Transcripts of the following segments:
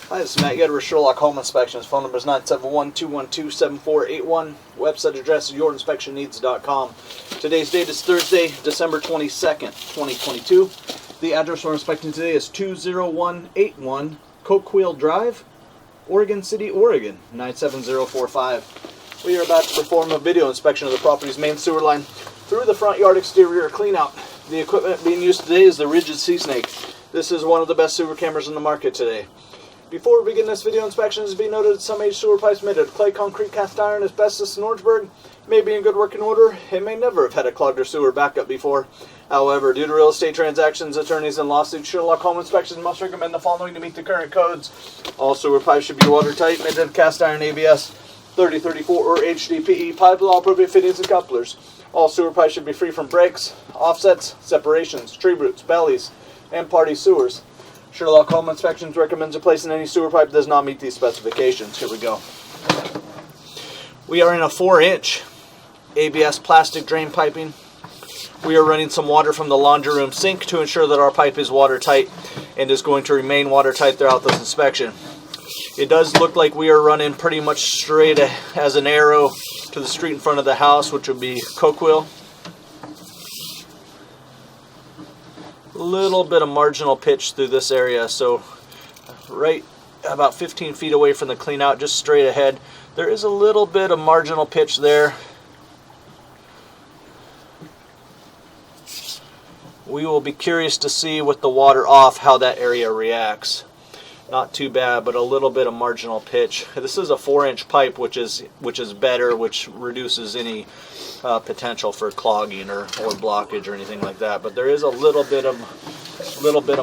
Hi, this is Matt Yetter with Sherlock Home Inspections. Phone number is 971-212-7481. Website address is yourinspectionneeds.com. Today's date is Thursday, December 22nd, 2022. The address we're inspecting today is 20181 Coquille Drive, Oregon City, Oregon, 97045. We are about to perform a video inspection of the property's main sewer line through the front yard exterior cleanout. The equipment being used today is the Rigid Sea Snake. This is one of the best sewer cameras in the market today. Before we begin this video inspection, it is to be noted that some aged sewer pipes made of clay, concrete, cast iron, asbestos, and Orangeburg may be in good working order and may never have had a clogged or sewer backup before. However, due to real estate transactions, attorneys, and lawsuits, Sherlock Home Inspections must recommend the following to meet the current codes. All sewer pipes should be watertight, made of cast iron ABS, 3034 or HDPE pipe with all appropriate fittings and couplers. All sewer pipes should be free from breaks, offsets, separations, tree roots, bellies, and party sewers. Sherlock Home Inspections recommends replacing any sewer pipe that does not meet these specifications. Here we go. We are in a 4-inch ABS plastic drain piping. We are running some water from the laundry room sink to ensure that our pipe is watertight and is going to remain watertight throughout this inspection. It does look like we are running pretty much straight as an arrow to the street in front of the house, which would be Coquille. A little bit of marginal pitch through this area, so right about 15 feet away from the clean out, just straight ahead, there is a little bit of marginal pitch there. We will be curious to see with the water off how that area reacts. Not too bad, but a little bit of marginal pitch. This is a 4-inch pipe, which is better, which reduces any potential for clogging or blockage or anything like that. But there is a little bit of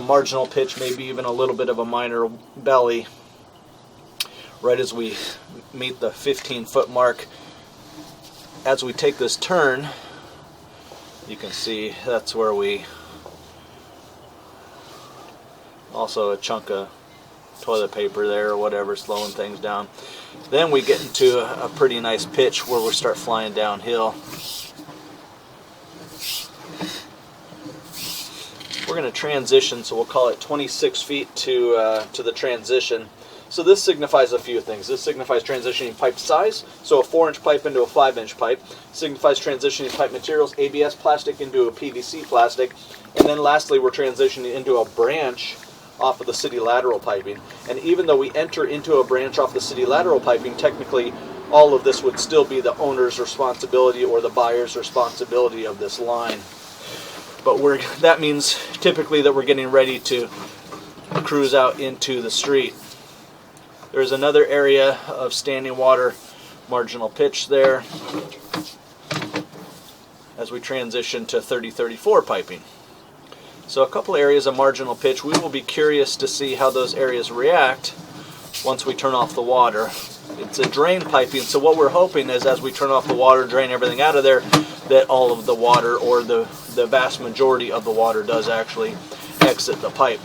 marginal pitch, maybe even a little bit of a minor belly, right as we meet the 15-foot mark. As we take this turn, you can see that's where we also a chunk of toilet paper there or whatever, slowing things down. Then we get into a pretty nice pitch where we start flying downhill. We're going to transition, so we'll call it 26 feet to the transition. So this signifies a few things. This signifies transitioning pipe size, so a 4-inch pipe into a 5-inch pipe. Signifies transitioning pipe materials, ABS plastic into a PVC plastic. And then lastly, we're transitioning into a branch off of the city lateral piping. And even though we enter into a branch off the city lateral piping, technically all of this would still be the owner's responsibility or the buyer's responsibility of this line. But that means typically that we're getting ready to cruise out into the street. There's another area of standing water, marginal pitch there, as we transition to 3034 piping. So a couple areas of marginal pitch. We will be curious to see how those areas react once we turn off the water. It's a drain piping, so what we're hoping is as we turn off the water, drain everything out of there, that all of the water, or the vast majority of the water, does actually exit the pipe.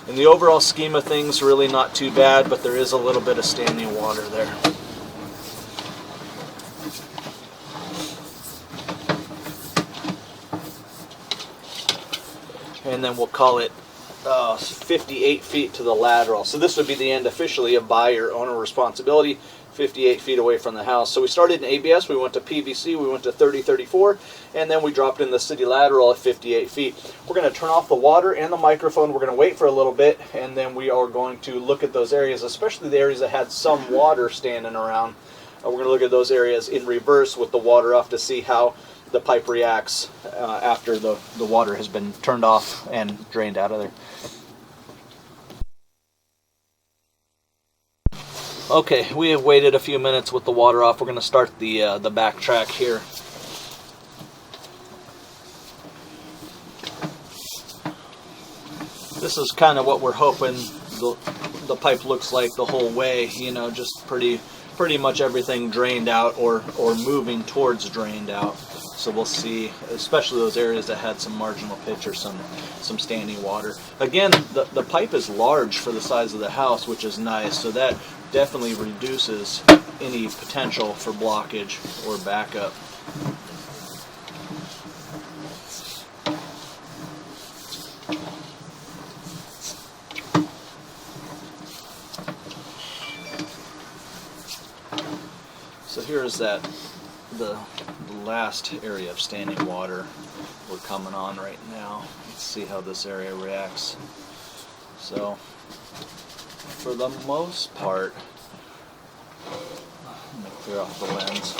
In the overall scheme of things, really not too bad, but there is a little bit of standing water there. And then we'll call it 58 feet to the lateral. So this would be the end officially of buyer-owner responsibility, 58 feet away from the house. So we started in ABS, we went to PVC, we went to 3034, and then we dropped in the city lateral at 58 feet. We're going to turn off the water and the microphone. We're going to wait for a little bit, and then we are going to look at those areas, especially the areas that had some water standing around. We're going to look at those areas in reverse with the water off to see how the pipe reacts after the water has been turned off and drained out of there. Okay, we have waited a few minutes with the water off. We're going to start the backtrack here. This is kind of what we're hoping the pipe looks like the whole way. You know, just pretty much everything drained out or moving towards drained out. So we'll see, especially those areas that had some marginal pitch or some standing water. Again, the pipe is large for the size of the house, which is nice. So that definitely reduces any potential for blockage or backup. here's the last area of standing water we're coming on right now. Let's see how this area reacts. So, for the most part, let me clear off the lens.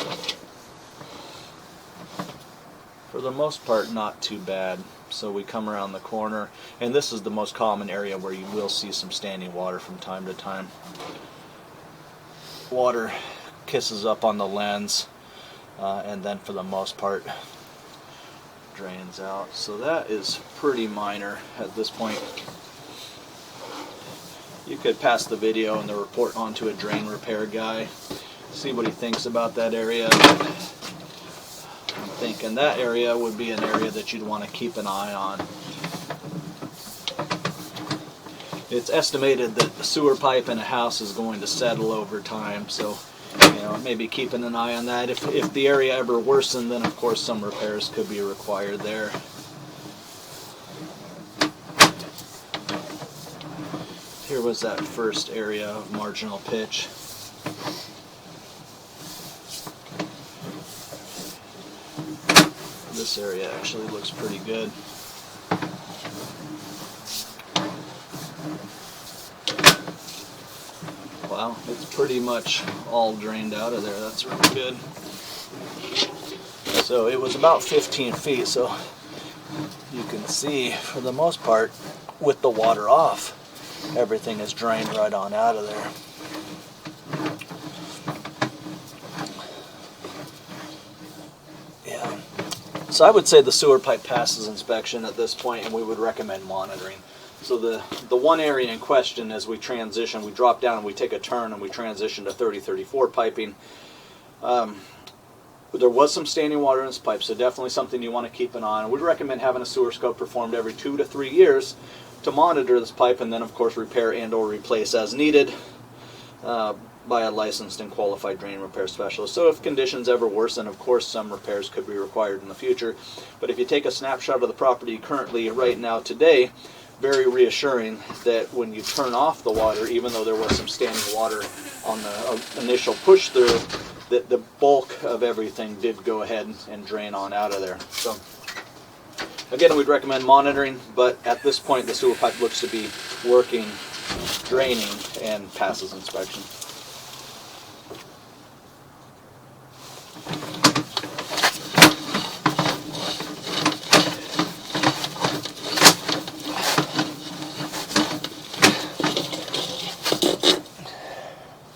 For the most part, not too bad. So we come around the corner, and this is the most common area where you will see some standing water from time to time. Water kisses up on the lens, and then for the most part drains out. So that is pretty minor at this point. You could pass the video and the report on to a drain repair guy, see what he thinks about that area. I'm thinking that area would be an area that you'd want to keep an eye on. It's estimated that the sewer pipe in a house is going to settle over time, so maybe keeping an eye on that. If the area ever worsened, then of course some repairs could be required there. Here was that first area of marginal pitch. This area actually looks pretty good. Wow, it's pretty much all drained out of there. That's really good. So it was about 15 feet, so you can see for the most part, with the water off, everything is drained right on out of there. Yeah. So I would say the sewer pipe passes inspection at this point, and we would recommend monitoring. So the one area in question, as we transition, we drop down and we take a turn and we transition to 30-34 piping. There was some standing water in this pipe, so definitely something you want to keep an eye on. We'd recommend having a sewer scope performed every 2 to 3 years to monitor this pipe, and then of course repair and or replace as needed by a licensed and qualified drain repair specialist. So if conditions ever worsen, of course some repairs could be required in the future. But if you take a snapshot of the property currently right now today, very reassuring that when you turn off the water, even though there was some standing water on the initial push through, that the bulk of everything did go ahead and drain on out of there. So again, we'd recommend monitoring, but at this point the sewer pipe looks to be working, draining, and passes inspection.